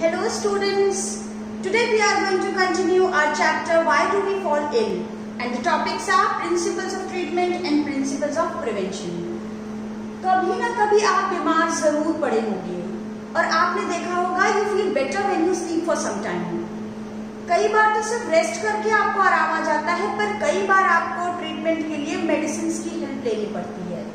Hello students, today we are going to continue our chapter Why do we fall ill, and the topics are Principles of Treatment and Principles of Prevention. कभी ना कभी आप बीमार जरूर पड़े होंगे और आपने देखा होगा you feel better when you sleep for some time. कई बार तो सिर्फ रेस्ट करके आपको आराम आ जाता है, पर कई बार आपको ट्रीटमेंट के लिए मेडिसिन की हेल्प लेनी पड़ती है.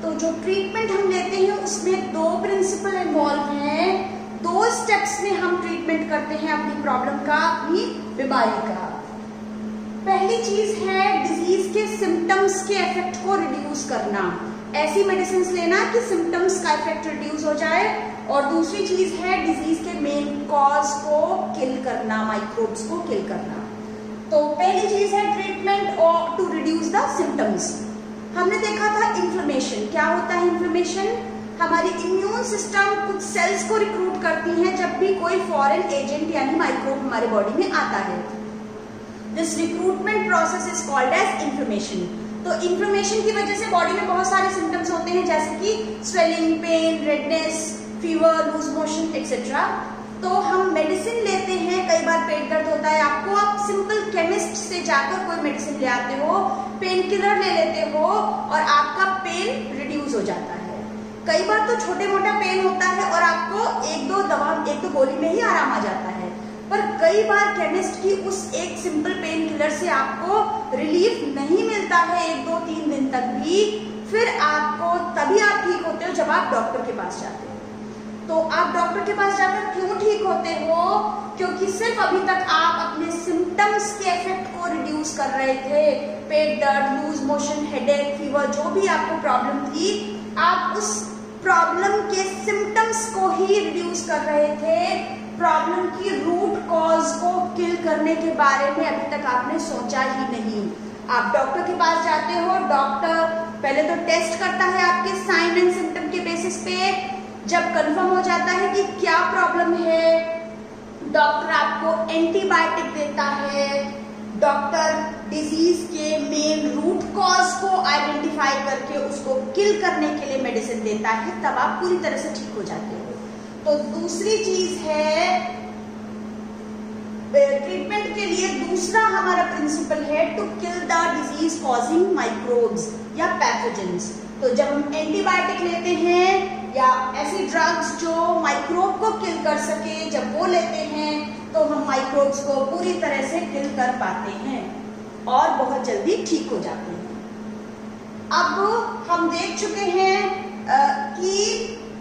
तो जो ट्रीटमेंट हम लेते हैं उसमें दो प्रिंसिपल इन्वॉल्व हैं. दो स्टेप्स में हम ट्रीटमेंट करते हैं अपनी प्रॉब्लम का, अपनी बीमारी का. पहली चीज है डिजीज के सिम्टम्स के इफेक्ट को रिड्यूस करना, ऐसी मेडिसिन लेना कि सिम्टम्स का इफेक्ट रिड्यूस हो जाए. और दूसरी चीज है डिजीज के मेन कॉज को किल करना, माइक्रोब्स को किल करना. तो पहली चीज है ट्रीटमेंट और टू रिड्यूस द सिम्टम्स. हमने देखा था इन्फ्लेमेशन. क्या होता है इन्फ्लेमेशन? हमारी इम्यून सिस्टम कुछ सेल्स को रिक्रूट करती है जब भी कोई फॉरेन एजेंट यानी माइक्रोब हमारे बॉडी में आता है. This recruitment process is called as inflammation. तो इन्फ्लेमेशन की वजह से बॉडी में बहुत सारे सिम्टम्स होते हैं, जैसे कि swelling, pain, redness, fever, loose motion etcetera. तो हम मेडिसिन लेते हैं, कई बार पेट दर्द होता है आपको, आप सिंपल केमिस्ट से जाकर कोई मेडिसिन ले आते हो, पेन किलर ले लेते हो और आपका पेन रिड्यूस हो जाता है. कई बार तो छोटे मोटा पेन होता है और आपको एक दो गोली में ही आराम आ जाता है. पर कई बार केमिस्ट की उस एक सिंपल पेन किलर से आपको रिलीफ नहीं मिलता है 1, 2, 3 दिन तक भी. फिर आपको तभी आप ठीक होते हो जब आप डॉक्टर के पास जाते हो. तो आप डॉक्टर के पास जाकर क्यों ठीक होते हो? क्योंकि सिर्फ अभी तक आप अपने सिम्टम्स के इफेक्ट को रिड्यूस कर रहे थे. पेट दर्द, लूज मोशन, हेडेक, फीवर, जो भी आपको प्रॉब्लम थी, आप उस प्रॉब्लम के सिम्टम्स को ही रिड्यूस कर रहे थे. प्रॉब्लम की रूट कॉज को किल करने के बारे में अभी तक आपने सोचा ही नहीं. आप डॉक्टर के पास जाते हो, डॉक्टर पहले तो टेस्ट करता है आपके साइन एंड सिम्टम के बेसिस पे. जब कंफर्म हो जाता है कि क्या प्रॉब्लम है, डॉक्टर आपको एंटीबायोटिक देता है. डॉक्टर डिजीज के मेन रूट कॉज को आइडेंटिफाई करके उसको किल करने के लिए मेडिसिन देता है, तब आप पूरी तरह से ठीक हो जाते हो. तो दूसरी चीज है ट्रीटमेंट के लिए दूसरा हमारा प्रिंसिपल है to kill the disease causing microbes या पैथोजेंस. तो जब हम एंटीबायोटिक लेते हैं या ऐसी ड्रग्स जो माइक्रोब को किल कर सके, जब वो लेते हैं तो हम माइक्रोब्स को पूरी तरह से किल कर पाते हैं और बहुत जल्दी ठीक हो जाते हैं. अब हम देख चुके हैं कि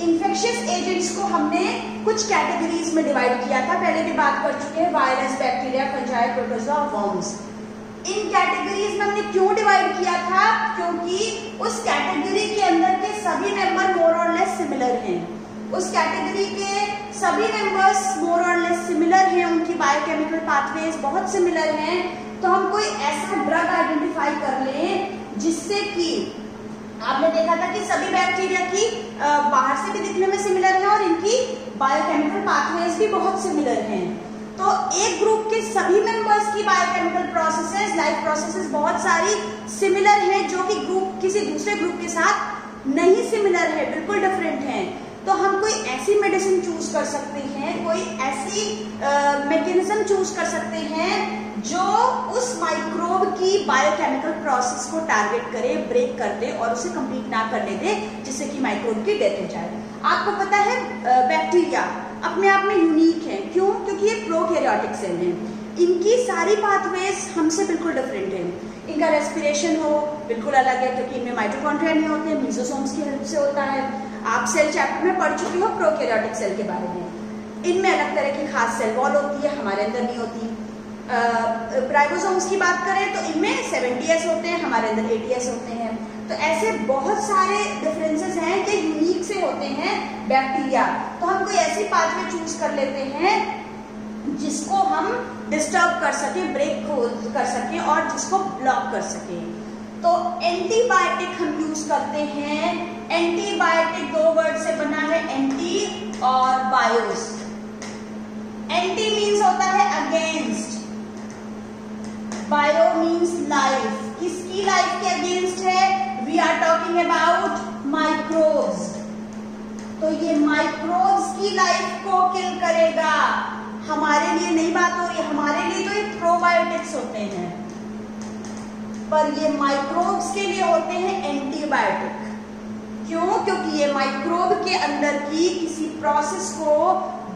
इन्फेक्शियस एजेंट्स को हमने कुछ कैटेगरीज में डिवाइड किया था, पहले भी बात कर चुके हैं. Virus, bacteria, fungi, protozoa, worms. इन कैटेगरीज में हमने क्यों डिवाइड किया था? क्योंकि उस कैटेगरी के अंदर के सभी मेंबर मोर और लेस सिमिलर हैं. उस कैटेगरी के सभी मेंबर्स मोर और लेस सिमिलर हैं, उनकी बायोकेमिकल पाथवेज बहुत सिमिलर हैं. तो हम कोई ऐसा ड्रग आइडेंटिफाई कर लें जिससे कि आपने देखा था कि सभी बैक्टीरिया की बाहर से भी दिखने में सिमिलर है और इनकी बायोकेमिकल पाथवेज भी बहुत सिमिलर हैं. तो एक ग्रुप के सभी मेंबर्स की बायोकेमिकल प्रोसेसेस, लाइफ प्रोसेसेस बहुत सारी सिमिलर हैं, जो कि ग्रुप किसी दूसरे ग्रुप के साथ नहीं सिमिलर है, बिल्कुल डिफरेंट हैं. तो हम कोई ऐसी मेडिसिन चूज कर सकते हैं, कोई ऐसी मैकेनिज्म चूज कर सकते हैं जो उस माइक्रोब की बायोकेमिकल प्रोसेस को टारगेट करे, ब्रेक कर दे और उसे कंप्लीट ना करने दे, जिससे कि माइक्रोब की डेथ हो जाए. आपको पता है बैक्टीरिया अपने आप में यूनिक है. क्यों? क्योंकि ये प्रोकैरियोटिक सेल है. इनकी सारी पाथवेज हमसे बिल्कुल डिफरेंट है. इनका रेस्पिरेशन हो बिल्कुल अलग है, क्योंकि इनमें माइटोकॉन्ड्रिया नहीं होते, मीजोसोम्स की हेल्प से होता है. आप सेल चैप्टर में पढ़ चुकी हो प्रोकैरियोटिक सेल के बारे में. इनमें अलग तरह की खास सेल वॉल होती है, हमारे अंदर नहीं होती. राइबोसोम्स की बात करें तो इनमें 70S होते हैं, हमारे अंदर 80S होते हैं. तो ऐसे बहुत सारे डिफरेंसेस हैं कि यूनिक से होते हैं बैक्टीरिया. तो हम कोई ऐसी पाथवे चूज कर लेते हैं जिसको हम डिस्टर्ब कर सके, ब्रेक कर सके और जिसको ब्लॉक कर सके. तो एंटीबायोटिक हम यूज करते हैं. एंटीबायोटिक दो वर्ड से बना है, एंटी और बायोस. एंटी मीन्स होता है अगेंस्ट, बायो मीन्स लाइफ. किसकी लाइफ के अगेंस्ट है? We are talking about microbes. तो ये माइक्रोब्स की लाइफ को किल करेगा। हमारे लिए नई बात हो रही है, हमारे लिए तो ये प्रोबायोटिक्स होते हैं, पर ये माइक्रोब्स के लिए होते हैं एंटीबायोटिक। क्यों? क्योंकि ये माइक्रोब के अंदर की किसी प्रोसेस को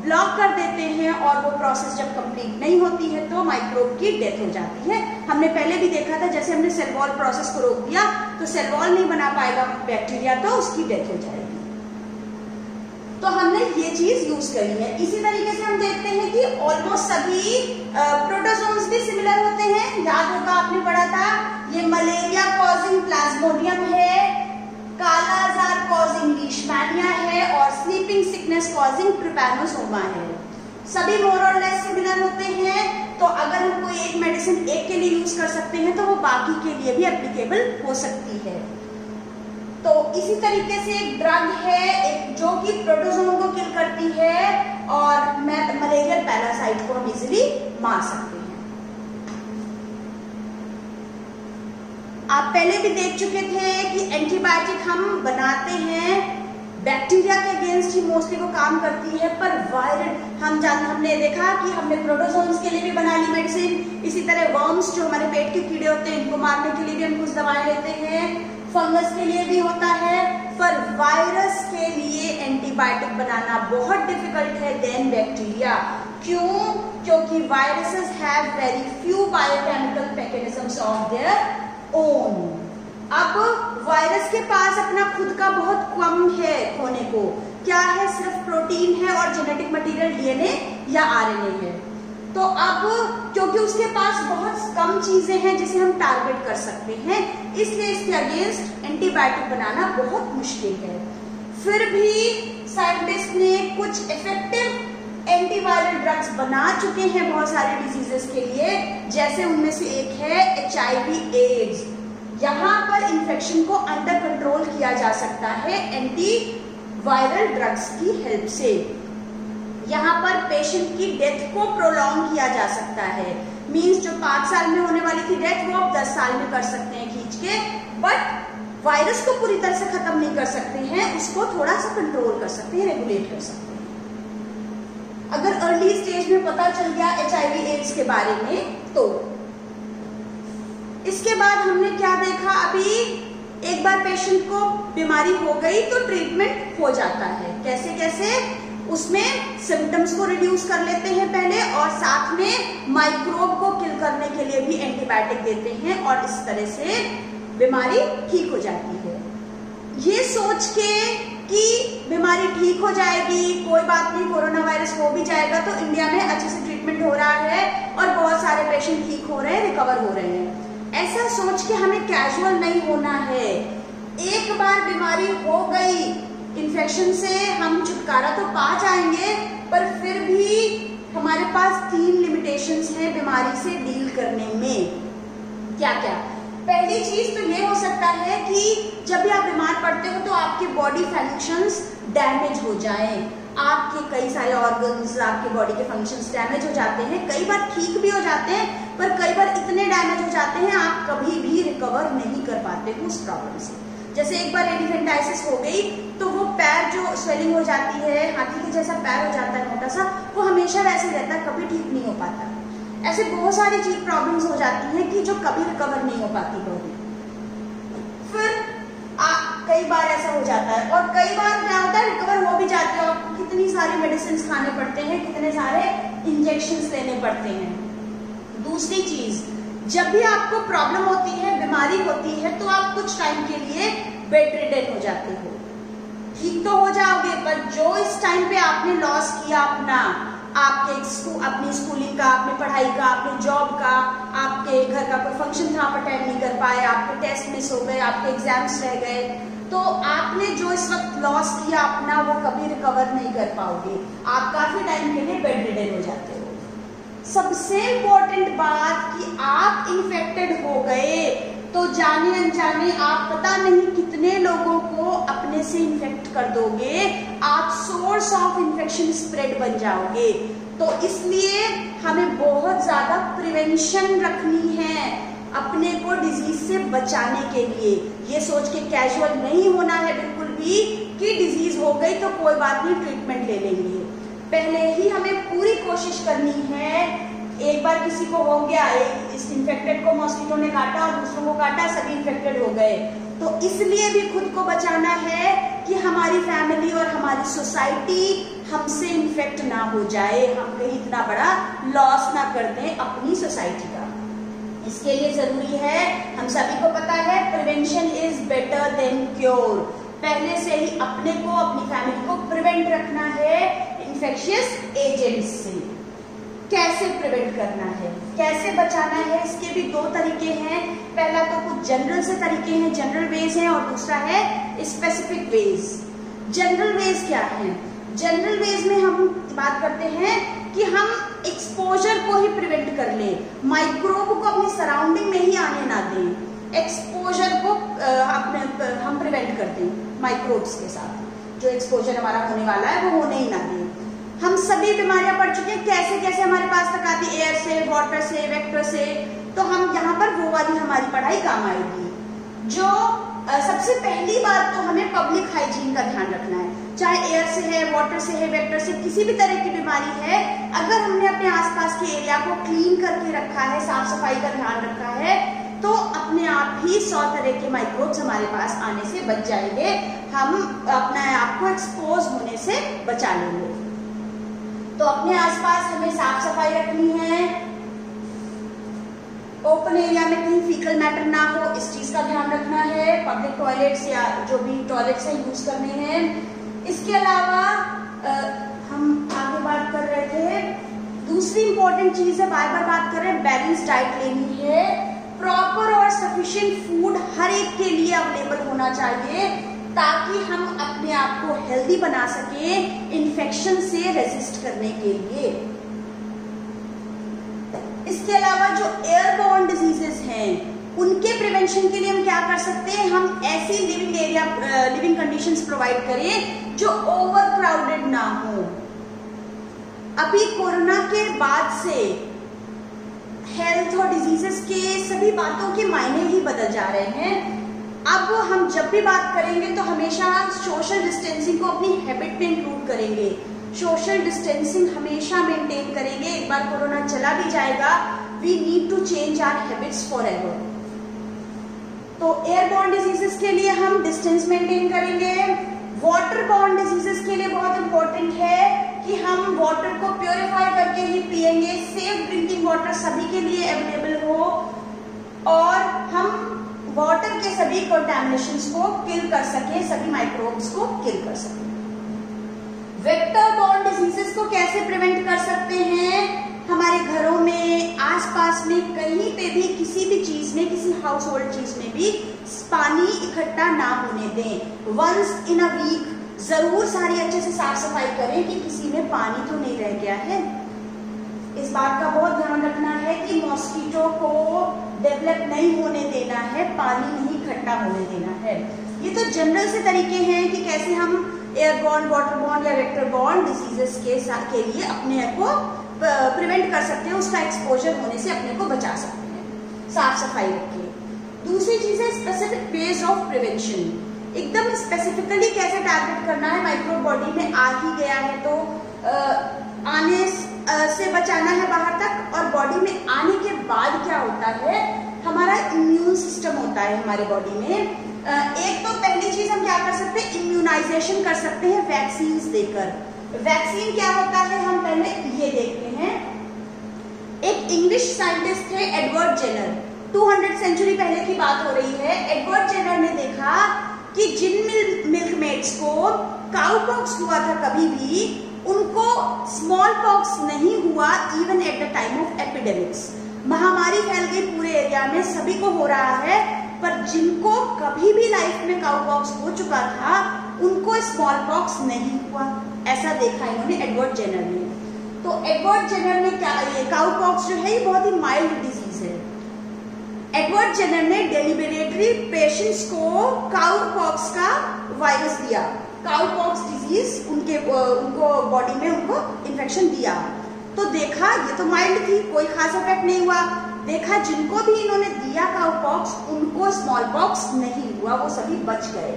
ब्लॉक कर देते हैं और वो प्रोसेस जब कंप्लीट नहीं होती है तो माइक्रोब की डेथ हो जाती है। हमने पहले भी देखा था, जैसे हमने सेल वॉल प्रोसेस को रोक दिया तो सेल वॉल नहीं बना पाएगा बैक्टीरिया, तो उसकी डेथ हो जाएगी। तो हमने ये चीज यूज करी है। इसी तरीके से हम देखते हैं कि ऑलमोस्ट सभी प्रोटोजोन्स भी सिमिलर होते हैं। याद होगा, आपने पढ़ा था, ये मलेरिया कॉजिंग प्लाज्मोडियम है, काला आजार कॉजिंग लीशमैनिया है और स्लीपिंग सिकनेस कॉजिंग ट्रिपैनोसोमा है। सभी मोर और लेस सिमिलर होते हैं। तो अगर हम कोई एक मेडिसिन एक के लिए यूज कर सकते हैं तो वो बाकी के लिए भी एप्लीकेबल हो सकती है। तो इसी तरीके से एक ड्रग है एक जो कि प्रोटोजोन को किल करती है और मलेरियल पैरासाइट को हम इजिली मार सकते हैं। आप पहले भी देख चुके थे कि एंटीबायोटिक हम बनाते हैं बैक्टीरिया के अगेंस्ट ही मोस्टली वो काम करती है, पर वायरल हमने देखा कि हमने प्रोटोजोन्स के लिए भी बना ली मेडिसिन। इसी तरह वर्म्स जो हमारे पेट के कीड़े होते हैं इनको मारने के लिए भी हम कुछ दवाएं लेते हैं, फंगस के लिए भी होता है, पर वायरस के लिए एंटीबायोटिक बनाना बहुत डिफिकल्ट है देन बैक्टीरिया। क्यों? क्योंकि viruses have very few biochemical mechanisms of their own. अब वायरस के पास अपना खुद का बहुत कम है खोने को, क्या है? सिर्फ प्रोटीन है और जेनेटिक मटेरियल डीएनए या आरएनए है। तो अब क्योंकि उसके पास बहुत कम चीजें हैं जिसे हम टारगेट कर सकते हैं, इसलिए इसके अगेंस्ट एंटीबायोटिक बनाना बहुत मुश्किल है। फिर भी साइंटिस्ट ने कुछ इफेक्टिव एंटीवायरल ड्रग्स बना चुके हैं बहुत सारे डिजीजेस के लिए, जैसे उनमें से एक है HIV एड्स। यहाँ पर इन्फेक्शन को अंडर कंट्रोल किया जा सकता है एंटीवायरल ड्रग्स की हेल्प से। यहाँ पर पेशेंट की डेथ को प्रोलॉन्ग किया जा सकता है। मींस जो 5 साल में होने वाली थी डेथ, वो आप 10 साल में कर सकते हैं खींच के, बट वायरस को पूरी तरह से खत्म नहीं कर सकते हैं, उसको थोड़ा सा कंट्रोल कर सकते हैं, रेगुलेट कर सकते हैं। अगर अर्ली स्टेज में पता चल गया HIV एड्स के बारे में तो। इसके बाद हमने क्या देखा, अभी एक बार पेशेंट को बीमारी हो गई तो ट्रीटमेंट हो जाता है। कैसे कैसे? उसमें सिम्टम्स को रिड्यूस कर लेते हैं पहले और साथ में माइक्रोब को किल करने के लिए भी एंटीबायोटिक देते हैं और इस तरह से बीमारी ठीक हो जाती है। ये सोच के कि बीमारी ठीक हो जाएगी, कोई बात नहीं, कोरोना वायरस हो भी जाएगा, तो इंडिया में अच्छे से ट्रीटमेंट हो रहा है और बहुत सारे पेशेंट ठीक हो रहे हैं, रिकवर हो रहे हैं। ऐसा सोच के हमें कैजुअल नहीं होना है। एक बार बीमारी हो गई, इन्फेक्शन से हम छुटकारा तो पा जाएंगे, पर फिर भी हमारे पास 3 लिमिटेशंस हैं बीमारी से डील करने में। क्या क्या? पहली चीज तो ये हो सकता है कि जब भी आप बीमार पड़ते हो तो आपके बॉडी फंक्शंस डैमेज हो जाएं, आपके कई सारे ऑर्गन्स, आपके बॉडी के फंक्शंस डैमेज हो जाते हैं। कई बार ठीक भी हो जाते हैं, पर कई बार इतने डैमेज हो जाते हैं आप कभी भी रिकवर नहीं कर पाते हो उस प्रॉब्लम से। जैसे एक बार एलिफेंटाइटिस हो गई तो वो पैर जो स्वेलिंग हो जाती है, हाथी के जैसा पैर हो जाता है मोटा सा, वो हमेशा वैसे रहता है, कभी ठीक नहीं हो पाता। ऐसे बहुत सारी चीज प्रॉब्लम्स हो जाती हैं कि जो कभी रिकवर नहीं हो पाती बॉडी। फिर कई बार ऐसा हो जाता है और कई बार क्या होता है, रिकवर हो भी जाते हैं, आपको कितनी सारी मेडिसिन खाने पड़ते हैं, कितने सारे इंजेक्शंस लेने पड़ते हैं। दूसरी चीज, जब भी आपको प्रॉब्लम होती है, बीमारी होती है, तो आप कुछ टाइम के लिए बेड रिडन हो जाते हो। ठीक तो हो जाओगे, पर जो इस टाइम पे आपने लॉस किया अपना, अपनी स्कूलिंग का, अपनी पढ़ाई का, अपनी जॉब का, आपके घर का कोई फंक्शन था आप अटेंड नहीं कर पाए, आपके टेस्ट मिस हो गए, आपके एग्जाम्स रह गए, तो आपने जो इस वक्त लॉस किया अपना, वो कभी रिकवर नहीं कर पाओगे। आप काफी टाइम के लिए बेड रिडन हो जाते हो। सबसे इम्पोर्टेंट बात कि आप इन्फेक्टेड हो गए तो जाने अनजाने आप पता नहीं कितने लोगों को अपने से इन्फेक्ट कर दोगे, आप सोर्स ऑफ इन्फेक्शन स्प्रेड बन जाओगे। तो इसलिए हमें बहुत ज्यादा प्रिवेंशन रखनी है अपने को डिजीज से बचाने के लिए। ये सोच के कैजुअल नहीं होना है बिल्कुल भी कि डिजीज हो गई तो कोई बात नहीं, ट्रीटमेंट ले लेंगे। पहले ही हमें पूरी कोशिश करनी है। एक बार किसी को हो गया, इस इन्फेक्टेड को मॉस्किटो ने काटा और दूसरों को काटा, सभी इन्फेक्टेड हो गए, तो इसलिए भी खुद को बचाना है कि हमारी फैमिली और हमारी सोसाइटी हमसे इन्फेक्ट ना हो जाए, हम कहीं इतना बड़ा लॉस ना कर दें अपनी सोसाइटी का। इसके लिए जरूरी है, हम सभी को पता है, prevention is better than cure. पहले से ही अपने को, अपनी फैमिली को प्रिवेंट रखना है इन्फेक्शियस एजेंट्स से। कैसे प्रिवेंट करना है, कैसे बचाना है, इसके भी दो तरीके हैं। पहला तो कुछ जनरल से तरीके हैं, जनरल वेज हैं, और दूसरा है स्पेसिफिक वेज। जनरल वेज क्या है? जनरल वेज में हम बात करते हैं कि हम एक्सपोजर को ही प्रिवेंट कर ले, माइक्रोब को अपनी सराउंडिंग में ही आने ना दें। एक्सपोजर को हम प्रिवेंट कर दें माइक्रोब्स के साथ, जो एक्सपोजर हमारा होने वाला है वो होने ही ना दें। हम सभी बीमारियां पढ़ चुके हैं, कैसे कैसे हमारे पास तक आती, एयर से, वाटर से, वेक्टर से, तो हम यहाँ पर वो वाली हमारी पढ़ाई काम आएगी। जो सबसे पहली बात तो हमें पब्लिक हाइजीन का ध्यान रखना है, चाहे एयर से है, वाटर से है, वेक्टर से, किसी भी तरह की बीमारी है, अगर हमने अपने आसपास के एरिया को क्लीन करके रखा है, साफ सफाई का ध्यान रखा है, तो अपने आप ही 100 तरह के माइक्रोब्स हमारे पास आने से बच जाएंगे, हम अपने आप को एक्सपोज होने से बचा लेंगे। तो अपने आसपास हमें साफ सफाई रखनी है, ओपन एरिया में कहीं फीकल मैटर ना हो, इस चीज का ध्यान रखना है। पब्लिक टॉयलेट्स या जो भी टॉयलेट्स हैं यूज करने हैं। इसके अलावा हम आगे बात कर रहे थे, दूसरी इंपॉर्टेंट चीज है, बार बार बात कर रहे हैं, बैलेंस डाइट लेनी है। प्रॉपर और सफिशिएंट फूड हर एक के लिए अवेलेबल होना चाहिए, ताकि हम अपने आप को हेल्दी बना सके इन्फेक्शन से रेजिस्ट करने के लिए। इसके अलावा जो एयरबोर्न डिजीजेस हैं, उनके प्रिवेंशन के लिए हम क्या कर सकते हैं? हम ऐसी लिविंग कंडीशंस प्रोवाइड करें जो ओवर क्राउडेड ना हो। अभी कोरोना के बाद से हेल्थ और डिजीजेस के सभी बातों के मायने ही बदल जा रहे हैं। अब हम जब भी बात करेंगे तो हमेशा सोशल डिस्टेंसिंग को अपनी हैबिट में इंक्लूड करेंगे, सोशल डिस्टेंसिंग हमेशा मेंटेन करेंगे। एक बार कोरोना चला भी जाएगा, we need to change our habits for ever. तो एयरबोर्न डिजीजेस के लिए हम डिस्टेंस मेंटेन करेंगे। वाटरबोर्न डिजीजेस के लिए बहुत इंपॉर्टेंट है कि हम वाटर को प्योरीफाई करके ही पिएंगे, सेफ ड्रिंकिंग वाटर सभी के लिए अवेलेबल हो, और हम वाटर के सभी कंटामिनेशंस को किल कर सके, सभी माइक्रोब्स को किल कर सके। वेक्टर बॉर्न डिजीजेस को कैसे प्रिवेंट कर सकते हैं? हमारे घरों में, आसपास में, कहीं पे भी, किसी भी चीज में, किसी हाउस होल्ड चीज में भी पानी इकट्ठा ना होने दें। वंस इन अ वीक जरूर सारी अच्छे से साफ सफाई करें कि किसी में पानी तो नहीं रह गया है। इस बात का बहुत ध्यान रखना है कि मॉस्किटो को डेवलप नहीं होने देना है, पानी नहीं इकट्ठा होने देना है। ये तो जनरल से तरीके हैं कि कैसे हम एयरबॉर्न, वाटरबॉर्न या वेक्टरबॉर्न डिजीजेस के लिए अपने को प्रिवेंट कर सकते हैं, उसका एक्सपोजर होने से अपने को बचा सकते हैं। साफ सफाई रखिए। दूसरी चीज है स्पेसिफिक वेज ऑफ प्रिवेंशन। एकदम स्पेसिफिकली कैसे टारगेट करना है, माइक्रोब बॉडी में आ ही गया है तो आने से बचाना है बाहर तक, और बॉडी में आने के बाद क्या होता है, हमारा इम्यून सिस्टम होता है हमारे बॉडी में। एक तो पहली चीज हम क्या कर सकते हैं, इम्यूनाइजेशन कर सकते हैं वैक्सीन देकर। वैक्सीन क्या होता है, हम पहले ये देखते हैं। एक इंग्लिश साइंटिस्ट थे एडवर्ड जेनर, 200 सेंचुरी पहले की बात हो रही है। एडवर्ड जेनर ने देखा कि जिन मिल्कमेट्स को काउपॉक्स हुआ था कभी भी, उनको स्मॉल पॉक्स नहीं हुआ even at the time of epidemics. महामारी फैल गई पूरे एरिया में, सभी को हो रहा है, पर जिनको कभी भी लाइफ में काउपॉक्स हो चुका था उनको स्मॉल पॉक्स नहीं हुआ। ऐसा देखा इन्होंने एडवर्ड जेनर ने। तो एडवर्ड जेनर ने क्या, ये काउपॉक्स जो है ये बहुत ही माइल्ड डिजीज है। एडवर्ड जेनर ने डेलिबरेटली पेशेंट्स को काउपॉक्स का वायरस दिया, काउपॉक्स डिजीज उनको बॉडी में उनको इन्फेक्शन दिया। तो देखा ये तो माइल्ड थी, कोई खास इफेक्ट नहीं हुआ। देखा जिनको भी इन्होंने दिया काउपॉक्स उनको स्मॉल पॉक्स नहीं हुआ, वो सभी बच गए।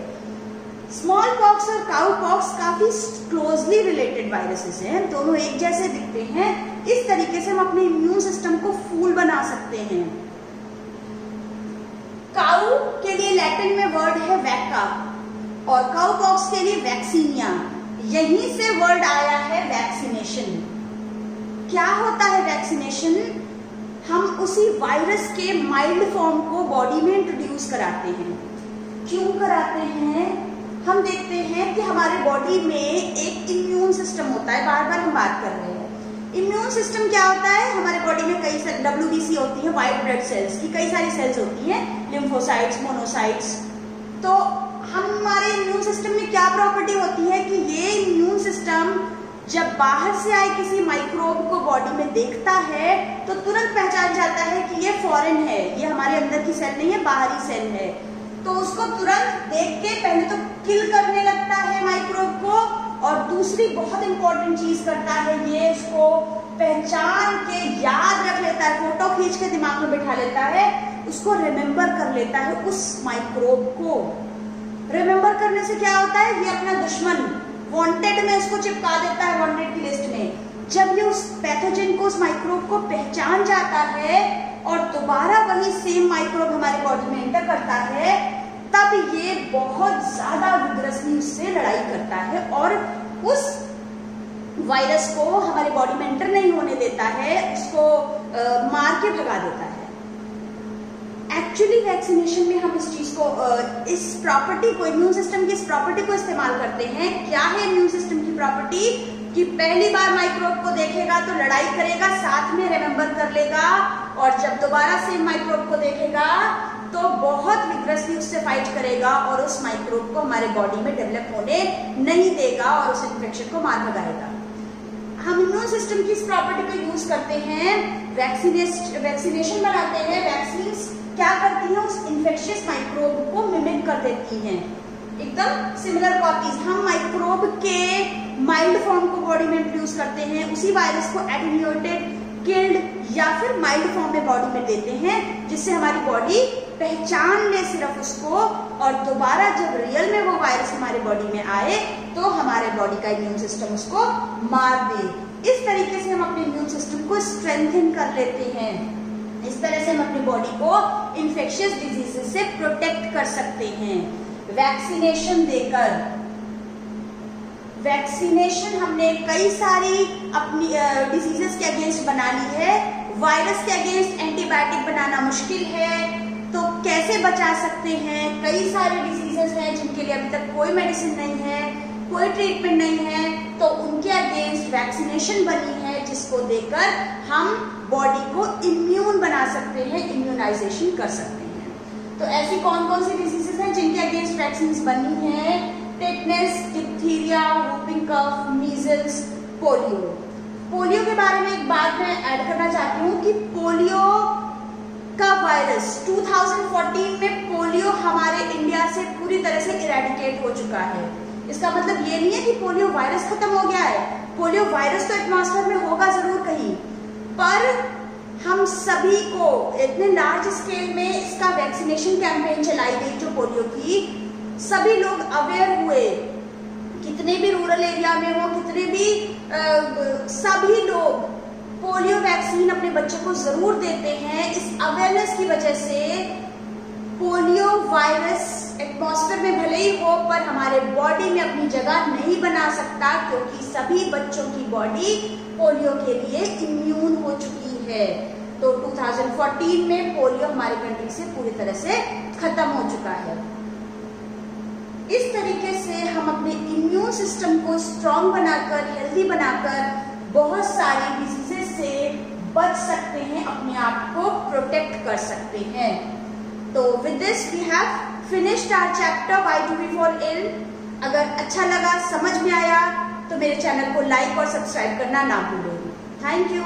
स्मॉल पॉक्स और काउ पॉक्स काफी क्लोजली रिलेटेड वायरसेस हैं, दोनों एक जैसे दिखते हैं। इस तरीके से हम अपने इम्यून सिस्टम को फूल बना सकते हैं। काउ के लिए लैटिन में वर्ड है वैका और काउ पॉक्स के लिए वैक्सीनिया। यहीं से वर्ड आया है वैक्सीनेशन। क्या होता है वैक्सीनेशन? हम उसी वायरस के माइल्ड फॉर्म को बॉडी में इंट्रोड्यूस कराते हैं। क्यों कराते हैं? हम देखते हैं कि हमारे बॉडी में एक इम्यून सिस्टम होता है, बार बार हम बात कर रहे हैं। इम्यून सिस्टम क्या होता है? हमारे बॉडी में कई WBC होती है, व्हाइट ब्लड सेल्स की कई सारी सेल्स होती हैं, लिम्फोसाइट्स, मोनोसाइट्स। तो हमारे इम्यून सिस्टम में क्या प्रॉपर्टी होती है कि ये इम्यून सिस्टम जब बाहर से आए किसी माइक्रोब को बॉडी में देखता है तो तुरंत पहचान जाता है कि ये फॉरेन है, ये हमारे अंदर की सेल नहीं है, बाहरी सेल है। तो उसको तुरंत देख के पहले तो किल करने लगता है माइक्रोब को, और दूसरी बहुत इंपॉर्टेंट चीज करता है, ये उसको पहचान के याद रख लेता है, फोटो खींच के दिमाग में बिठा लेता है, उसको रिमेम्बर कर लेता है उस माइक्रोब को। रिमेम्बर करने से क्या होता है? ये अपना दुश्मन वांटेड में उसको चिपका देता है, वांटेड की लिस्ट में। जब ये उस पैथोजन को, उस माइक्रोब को पहचान जाता है और दोबारा वही सेम माइक्रोब हमारे बॉडी में एंटर करता है, तब ये बहुत ज्यादा विग्रसली उससे लड़ाई करता है और उस वायरस को हमारे बॉडी में एंटर नहीं होने देता है, उसको मार के भगा देता है। एक्चुअली वैक्सीनेशन में हम इस चीज को, इस प्रॉपर्टी को, इम्यून सिस्टम की इस प्रॉपर्टी को इस्तेमाल करते हैं। क्या है इम्यून सिस्टम की प्रॉपर्टी? कि पहली बार माइक्रोब को देखेगा तो लड़ाई करेगा, साथ में रिमेम्बर कर लेगा, और जब दोबारा सेम माइक्रोब को देखेगा तो बहुत विग्रसली उससे फाइट करेगा और उस माइक्रोब को हमारे बॉडी में डेवलप होने नहीं देगा और उस इन्फेक्शन को मार भगाएगा। हम इम्यून सिस्टम की इस प्रॉपर्टी को यूज करते हैं, वैक्सीनेशन बनाते हैं। वैक्सीन क्या करती है? उस इन्फेक्शियस माइक्रोब को मिमिक कर देती हैं, एकदम सिमिलर कॉपीज। हम माइक्रोब के माइल्ड फॉर्म को बॉडी में इंट्रोड्यूस करते हैं, उसी वायरस को एटेन्यूएटेड, किल्ड या फिर माइल्ड फॉर्म में बॉडी में देते हैं, जिससे हमारी बॉडी पहचान ले सिर्फ उसको, और दोबारा जब रियल में वो वायरस हमारे बॉडी में आए तो हमारे बॉडी का इम्यून सिस्टम उसको मार दे। इस तरीके से हम अपने इम्यून सिस्टम को स्ट्रेंथन कर लेते हैं। इस तरह से हम अपनी बॉडी को इन्फेक्शियस डिजीजेस से प्रोटेक्ट कर सकते हैं वैक्सीनेशन देकर। वैक्सीनेशन हमने कई सारी अपनी डिजीजेस के अगेंस्ट बना ली है। वायरस के अगेंस्ट एंटीबायोटिक बनाना मुश्किल है, तो कैसे बचा सकते हैं? कई सारे डिजीजेस हैं जिनके लिए अभी तक कोई मेडिसिन नहीं है, कोई ट्रीटमेंट नहीं है, तो उनके अगेंस्ट वैक्सीनेशन बनी है, जिसको देकर हम बॉडी को इम्यून बना सकते हैं, इम्यूनाइजेशन कर सकते हैं। तो ऐसी कौन कौन सी डिजीजेस हैं जिनके अगेंस्ट वैक्सीन बनी है? Tetanus, diphtheria, whooping cough, measles, polio. Polio के बारे में एक बात मैं ऐड करना चाहती हूँ कि पोलियो का वायरस 2014 में पोलियो हमारे इंडिया से पूरी तरह से इरेडिकेट हो चुका है। इसका मतलब ये नहीं है कि पोलियो वायरस खत्म हो गया है। पोलियो वायरस तो एटमॉस्फेयर में होगा जरूर कहीं, पर हम सभी को इतने लार्ज स्केल में इसका वैक्सीनेशन कैंपेन चलाई गई जो पोलियो की, सभी लोग अवेयर हुए, कितने भी रूरल एरिया में हो, कितने भी सभी लोग पोलियो वैक्सीन अपने बच्चों को जरूर देते हैं। इस अवेयरनेस की वजह से पोलियो वायरस एटमॉस्फेयर में भले ही हो, पर हमारे बॉडी में अपनी जगह नहीं बना सकता, क्योंकि सभी बच्चों की बॉडी पोलियो के लिए इम्यून हो चुकी है। तो 2014 में पोलियो हमारी कंट्री से पूरी तरह से खत्म हो चुका है। इस तरीके से हम अपने इम्यून सिस्टम को स्ट्रॉन्ग बनाकर, हेल्दी बनाकर बहुत सारी डिजीजेस से बच सकते हैं, अपने आप को प्रोटेक्ट कर सकते हैं। तो with this we have finished our chapter why do we fall ill. अगर अच्छा लगा, समझ में आया, तो मेरे चैनल को लाइक और सब्सक्राइब करना ना भूलें। Thank you.